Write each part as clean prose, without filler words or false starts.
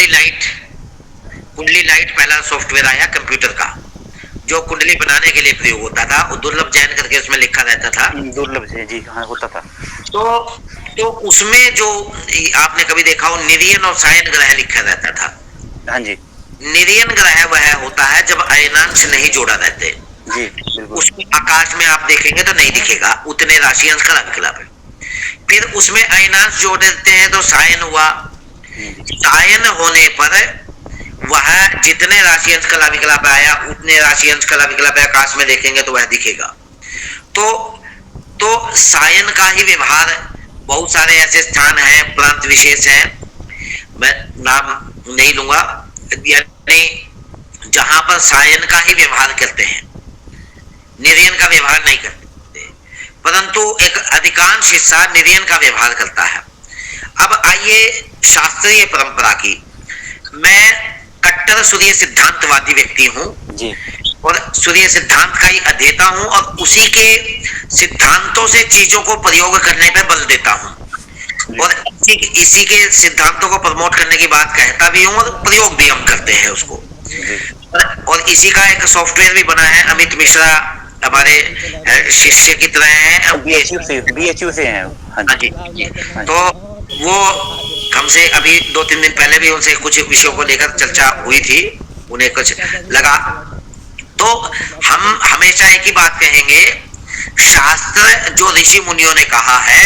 कुंडली लाइट पहला सॉफ्टवेयर आया कंप्यूटर का, जो कुंडली बनाने के लिए प्रयोग होता था, और दुर्लभ जैन करके उसमें लिखा रहता था। दुर्लभ जैन, जी हाँ, होता था। तो उसमें जो आपने कभी देखा हो, निरियन और सायन ग्रह लिखा रहता था। हाँ जी। निरियन ग्रह वह होता है जब अयनांश नहीं जोड़ा रहते जी बिल्कुल। उसमें आकाश में आप देखेंगे तो नहीं दिखेगा, उतने राशि अंश का विकल्प है। फिर उसमें अयनांश जोड़ देते हैं तो सायन हुआ। सायन होने पर वह जितने राशि अंश कला विकल्प आया उतने राशि अंश कला विकल्प आकाश में देखेंगे तो वह दिखेगा। तो सायन का ही व्यवहार बहुत सारे ऐसे स्थान हैं, प्रांत विशेष हैं, मैं नाम नहीं लूंगा, यानी जहां पर सायन का ही व्यवहार करते हैं, निरयन का व्यवहार नहीं करते, परंतु एक अधिकांश हिस्सा निरयन का व्यवहार करता है। अब आइए शास्त्रीय परंपरा की। मैं कट्टर सूर्य सिद्धांतवादी व्यक्ति हूं जी, और सूर्य सिद्धांत का ही अध्येता हूं, और उसी के सिद्धांतों से चीजों को प्रयोग करने पर बल देता हूं, और इसी के सिद्धांतों को प्रमोट करने की बात कहता भी हूं, और प्रयोग भी हम करते हैं उसको। और इसी का एक सॉफ्टवेयर भी बना है, अमित मिश्रा हमारे शिष्य की तरह हैं, बीएचयू से हैं। हाँ जी। तो वो हमसे अभी 2-3 दिन पहले भी उनसे कुछ विषयों को लेकर चर्चा हुई थी, उन्हें कुछ लगा। तो हम हमेशा एक ही बात कहेंगे, शास्त्र जो ऋषि मुनियों ने कहा है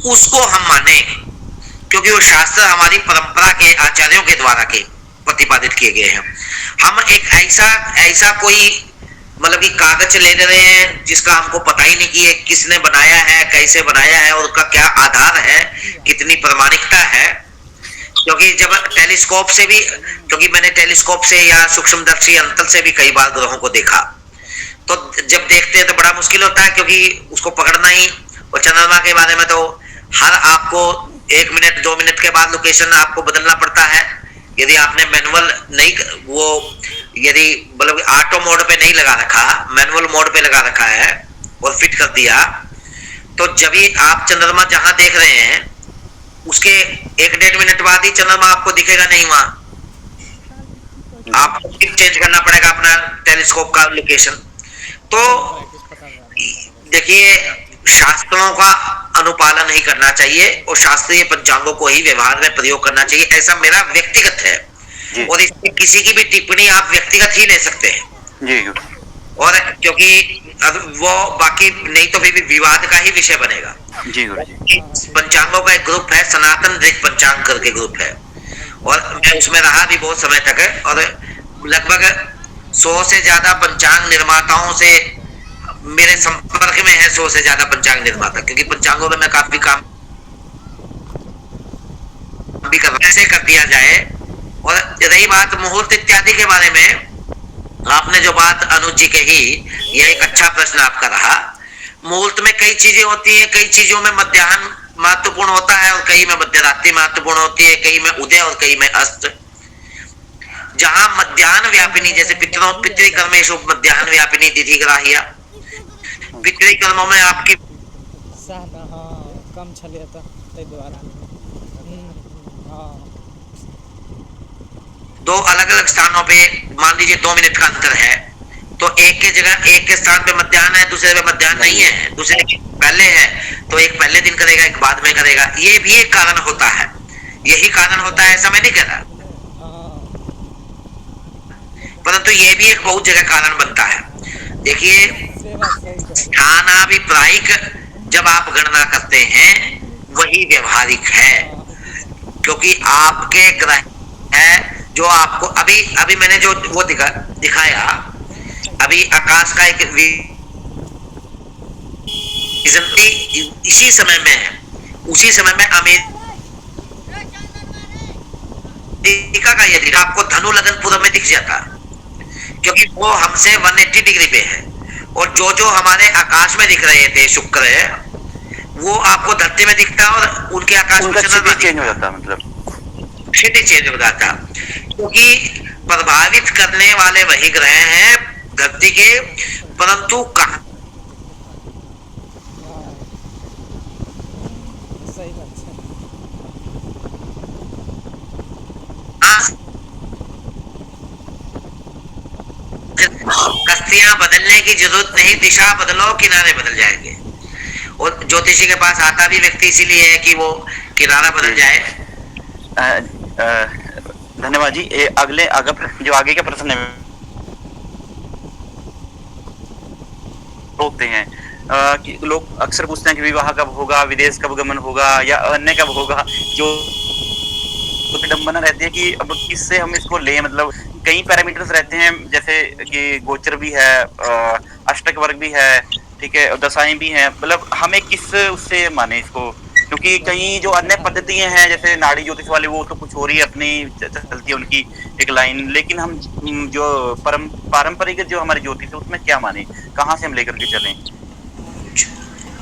उसको हम माने, क्योंकि वो शास्त्र हमारी परंपरा के आचार्यों के द्वारा के प्रतिपादित किए गए हैं। हम एक ऐसा कोई मतलब कि कागज ले रहे हैं जिसका हमको पता ही नहीं कि ये किसने बनाया है, कैसे बनाया है, और उसका क्या आधार है, कितनी प्रामाणिकता है। क्योंकि जब टेलीस्कोप से भी, क्योंकि मैंने टेलीस्कोप से या सूक्ष्मदर्शी अंतर से भी कई बार ग्रहों को देखा, तो जब देखते हैं तो बड़ा मुश्किल होता है, क्योंकि उसको पकड़ना ही। और चंद्रमा के बारे में तो हर आपको 1 मिनट 2 मिनट के बाद लोकेशन आपको बदलना पड़ता है, यदि आपने मैनुअल नहीं, वो यदि मतलब ऑटो मोड पे नहीं लगा रखा, मैनुअल मोड पे लगा रखा है और फिट कर दिया, तो जब ही आप चंद्रमा जहां देख रहे हैं उसके 1-1.5 मिनट बाद ही चंद्रमा आपको दिखेगा नहीं, वहां आपको चेंज करना पड़ेगा अपना टेलीस्कोप का लोकेशन। तो देखिए, शास्त्रों का अनुपालन ही करना चाहिए और शास्त्रीय पंचांगों को ही व्यवहार में प्रयोग करना चाहिए, ऐसा मेरा व्यक्तिगत है। और इसमें किसी की भी टिप्पणी आप व्यक्तिगत ही ले सकते हैं जी। और क्योंकि वो बाकी नहीं तो भी विवाद का ही विषय बनेगा जी। पंचांगों का एक ग्रुप है, सनातन ऋग पंचांग करके ग्रुप है, और मैं उसमें रहा भी बहुत समय तक है, और लगभग 100 से ज्यादा पंचांग निर्माताओं से मेरे संपर्क में है, 100 से ज्यादा पंचांग निर्माता, क्योंकि पंचांगों में मैं काफी काम भी कर दिया जाए। और रही बात मुहूर्त इत्यादि के बारे में, आपने जो बात अनुज जी कही, यह एक अच्छा प्रश्न आपका रहा। मुहूर्त में कई चीजें होती हैं, कई चीजों में मध्याह्न महत्वपूर्ण होता है और कई में मध्यरात्रि महत्वपूर्ण होती है, कई में उदय और कई में अस्त। जहां मध्याह्न व्यापिनी, जैसे पितृकर्मेषु मध्याह्न व्यापिनी तिथि ग्राह्या, पितृकर्मों में आपकी कम छलिए तो दो अलग अलग स्थानों पे मान लीजिए 2 मिनट का अंतर है, तो एक के जगह एक के स्थान पे मध्याह्न है, दूसरे पे मध्याह्न नहीं है, दूसरे के पहले है, तो एक पहले दिन करेगा, एक बाद में करेगा। ये भी एक कारण होता है, यही कारण होता है, ऐसा मैं नहीं कह रहा, परंतु ये भी एक बहुत जगह कारण बनता है। देखिए, स्थानाभिप्रायिक जब आप गणना करते हैं वही व्यवहारिक है, क्योंकि आपके ग्रह है जो आपको अभी मैंने जो वो दिखाया, अभी आकाश का एक इसी समय में, उसी समय में अमेरिका का यदि आपको धनु लगन पूर्व में दिख जाता, क्योंकि वो हमसे 180 डिग्री पे है, और जो हमारे आकाश में दिख रहे थे शुक्र है, वो आपको धरती में दिखता और उनके आकाश में चेंज हो जाता, मतलब चेंज हो जाता, क्योंकि प्रभावित करने वाले वही ग्रह हैं धरती के, परंतु कहां कश्तियां बदलने की जरूरत नहीं, दिशा बदलो किनारे बदल जाएंगे। और ज्योतिषी के पास आता भी व्यक्ति इसीलिए है कि वो किनारा बदल जी। जाए। धन्यवाद जी। अगले जो आगे का प्रश्न है रोकते हैं कि लोग अक्सर पूछते हैं कि विवाह कब होगा, विदेश कब गमन होगा या अन्य कब होगा। जो विडंबना रहती है कि अब किससे हम इसको लें, मतलब कई पैरामीटर्स रहते हैं, जैसे कि गोचर भी है, अष्टक वर्ग भी है, ठीक है, और दशाएं भी हैं, मतलब हमें किस उससे माने इसको, क्योंकि कई जो अन्य पद्धतियां हैं जैसे नाड़ी ज्योतिष वाले वो तो कुछ और ही अपनी चलती है उनकी एक लाइन, लेकिन हम जो पारंपरिक जो हमारी ज्योतिष है उसमें क्या माने, कहाँ से हम लेकर के चलें?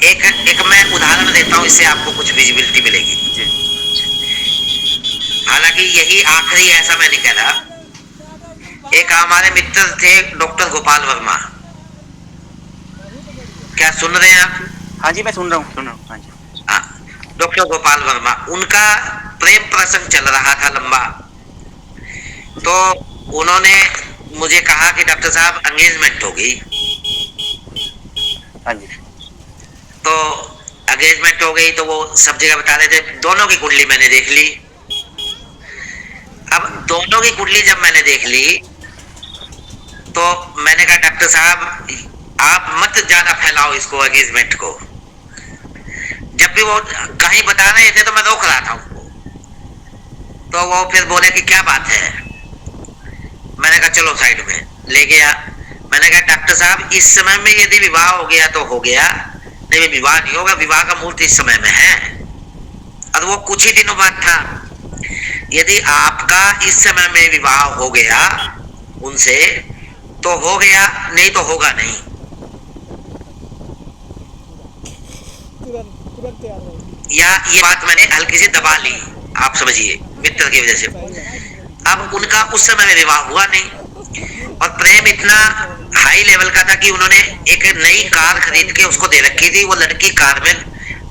एक मैं उदाहरण देता हूँ, इससे आपको कुछ विजिबिलिटी मिलेगी। जी हालांकि यही आखिरी ऐसा मैं नहीं कह रहा। एक हमारे मित्र थे डॉक्टर गोपाल वर्मा, क्या सुन रहे हैं आप? हाँ जी, मैं सुन रहा हूँ हाँ जी। हाँ, डॉक्टर गोपाल वर्मा, उनका प्रेम प्रसंग चल रहा था लंबा। तो उन्होंने मुझे कहा कि डॉक्टर साहब एंगेजमेंट हो गई। हाँ जी। तो एंगेजमेंट हो गई तो वो सब जगह बता रहे थे। दोनों की कुंडली मैंने देख ली। अब दोनों की कुंडली जब मैंने देख ली तो मैंने कहा डॉक्टर साहब आप मत ज्यादा फैलाओ इसको, एंगेजमेंट को। जब भी वो कहीं बता रहे थे तो मैं रोक रहा था उनको। तो वो फिर बोले कि क्या बात है। मैंने कहा चलो साइड में ले गया। मैंने कहा डॉक्टर साहब इस समय में यदि विवाह हो गया तो हो गया, नहीं विवाह नहीं होगा, विवाह का मुहूर्त इस समय में है और वो कुछ ही दिनों बाद था। यदि आपका इस समय में विवाह हो गया उनसे तो हो गया, नहीं तो होगा नहीं। या ये बात मैंने हल्की सी दबा ली, आप समझिए, मित्र की वजह से। अब उनका उस समय में विवाह हुआ नहीं और प्रेम इतना हाई लेवल का था कि उन्होंने एक नई कार खरीद के उसको दे रखी थी। वो लड़की कार में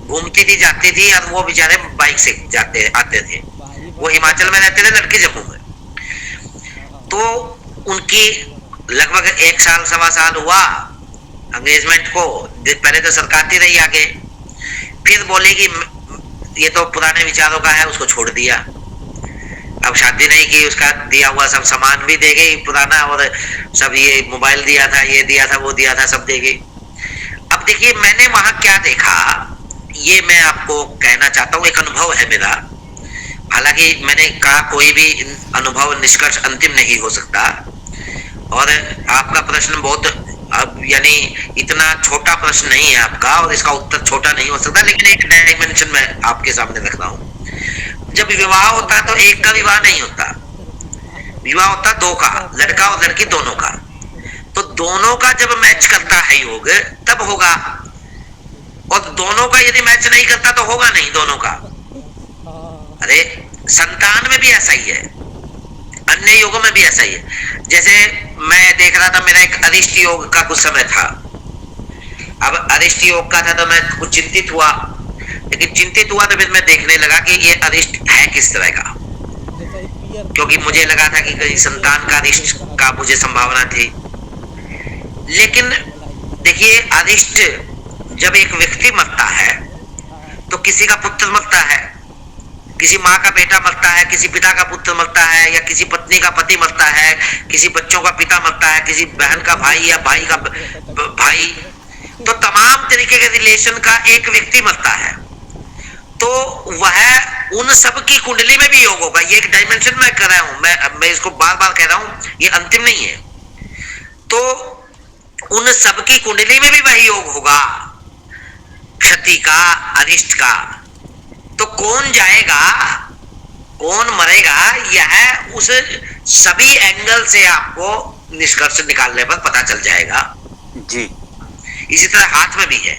घूमती थी, जाती थी और वो बेचारे बाइक से जाते आते थे। वो हिमाचल में रहते थे, लड़के जम्मू में। तो उनकी लगभग 1 साल सवा साल हुआ एंगेजमेंट को। पहले तो सरकाती रही आगे, फिर बोले कि ये तो पुराने विचारों का है, उसको छोड़ दिया। अब शादी नहीं की, उसका दिया हुआ सब सामान भी दे गई पुराना, और सब ये मोबाइल दिया था, ये दिया था, वो दिया था, सब दे गई। अब देखिए मैंने वहां क्या देखा, ये मैं आपको कहना चाहता हूँ, एक अनुभव है मेरा। हालांकि मैंने कहा कोई भी अनुभव निष्कर्ष अंतिम नहीं हो सकता। और आपका प्रश्न बहुत यानी इतना छोटा प्रश्न नहीं है आपका, और इसका उत्तर छोटा नहीं हो सकता, लेकिन एक डायमेंशन मैं आपके सामने रख रहा हूँ। जब विवाह होता है तो एक का विवाह नहीं होता, विवाह होता दो का, लड़का और लड़की दोनों का। तो दोनों का जब मैच करता है योग तब होगा, और दोनों का यदि मैच नहीं करता तो होगा नहीं दोनों का। अरे संतान में भी ऐसा ही है, अन्य योगों में भी ऐसा ही है। जैसे मैं देख रहा था, मेरा एक अरिष्ट योग का कुछ समय था। अब अरिष्ट योग का था तो मैं कुछ चिंतित हुआ, लेकिन चिंतित हुआ तो फिर मैं देखने लगा कि ये अरिष्ट है किस तरह का, क्योंकि मुझे लगा था कि कहीं संतान का अरिष्ट का मुझे संभावना थी। लेकिन देखिए अरिष्ट जब एक व्यक्ति मरता है तो किसी का पुत्र मरता है, किसी माँ का बेटा मरता है, किसी पिता का पुत्र मरता है, या किसी पत्नी का पति मरता है, किसी बच्चों का पिता मरता है, किसी बहन का भाई या भाई का भाई। तो तमाम तरीके के रिलेशन का एक व्यक्ति मरता है, तो वह उन सब की कुंडली में भी योग होगा। ये एक डायमेंशन मैं कर रहा हूं, मैं इसको बार बार कह रहा हूं, ये अंतिम नहीं है। तो उन सब की कुंडली में भी वही योग होगा, क्षति का, अरिष्ट का। तो कौन जाएगा, कौन मरेगा, यह उस सभी एंगल से आपको निष्कर्ष निकालने पर पता चल जाएगा जी। इसी तरह हाथ में भी है।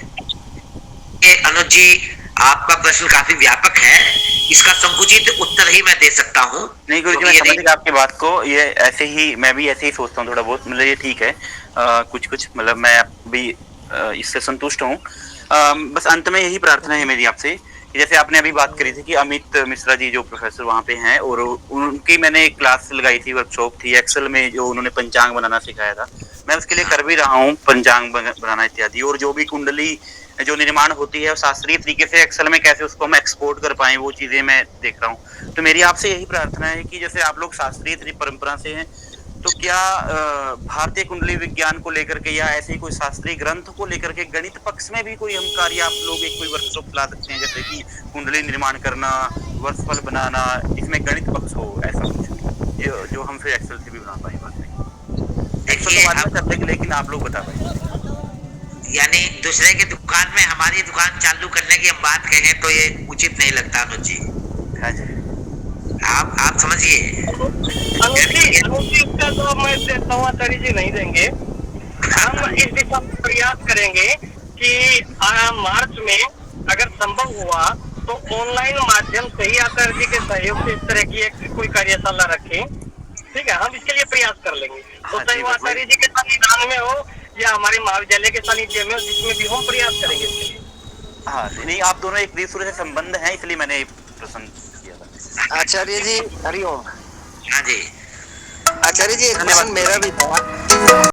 ये अनुज जी आपका प्रश्न काफी व्यापक है, इसका संकुचित उत्तर ही मैं दे सकता हूँ। नहीं गुरु जी, मैं समझ गया आपकी बात को। ये ऐसे ही मैं भी ऐसे ही सोचता हूँ थोड़ा बहुत, मतलब ये ठीक है। कुछ मतलब मैं भी इससे संतुष्ट हूँ। बस अंत में यही प्रार्थना है मेरी आपसे, जैसे आपने अभी बात करी थी कि अमित मिश्रा जी जो प्रोफेसर वहाँ पे हैं, और उनकी मैंने एक क्लास लगाई थी, वर्कशॉप थी एक्सेल में, जो उन्होंने पंचांग बनाना सिखाया था। मैं उसके लिए कर भी रहा हूँ पंचांग बनाना इत्यादि, और जो भी कुंडली जो निर्माण होती है शास्त्रीय तरीके से एक्सेल में कैसे उसको हम एक्सपोर्ट कर पाए, वो चीजें मैं देख रहा हूँ। तो मेरी आपसे यही प्रार्थना है कि जैसे आप लोग शास्त्रीय परंपरा से हैं, तो क्या भारतीय कुंडली विज्ञान को लेकर के या ऐसे ही कोई शास्त्रीय ग्रंथ को लेकर के गणित पक्ष में भी कोई हम कार्य आप लोग एक कोई वर्कशॉप ला सकते हैं, जैसे कि कुंडली निर्माण करना, वर्षफल बनाना, इसमें गणित पक्ष हो, ऐसा कुछ जो हम फिर एक्सेल से भी बना पाए बात नहीं। एक्सेल तो बाद में कर देंगे, लेकिन आप लोग बता पाए। यानी दूसरे की दुकान में हमारी दुकान चालू करने की हम बात कहें तो ये उचित नहीं लगता अनुज जी। हाँ जी, आप समझिए। इसका तो मैं देता हूँ आचार्य जी नहीं देंगे। हम इस दिशा में प्रयास करेंगे कि मार्च में अगर संभव हुआ तो ऑनलाइन माध्यम से ही आचार्य जी के सहयोग से इस तरह की एक कोई कार्यशाला रखें। ठीक है, हम इसके लिए प्रयास कर लेंगे। तो चाहे वो आचार्य जी के संविधान में हो या हमारे महाविद्यालय के सानिध्य में हो, जिसमें भी हम प्रयास करेंगे इसके लिए। हाँ नहीं, आप दोनों एक दूसरे से संबंध है, इसलिए मैंने प्रश्न किया था। आचार्य जी हरिओम। हाँ जी, आचार्य जी एक प्रश्न मेरा भी था।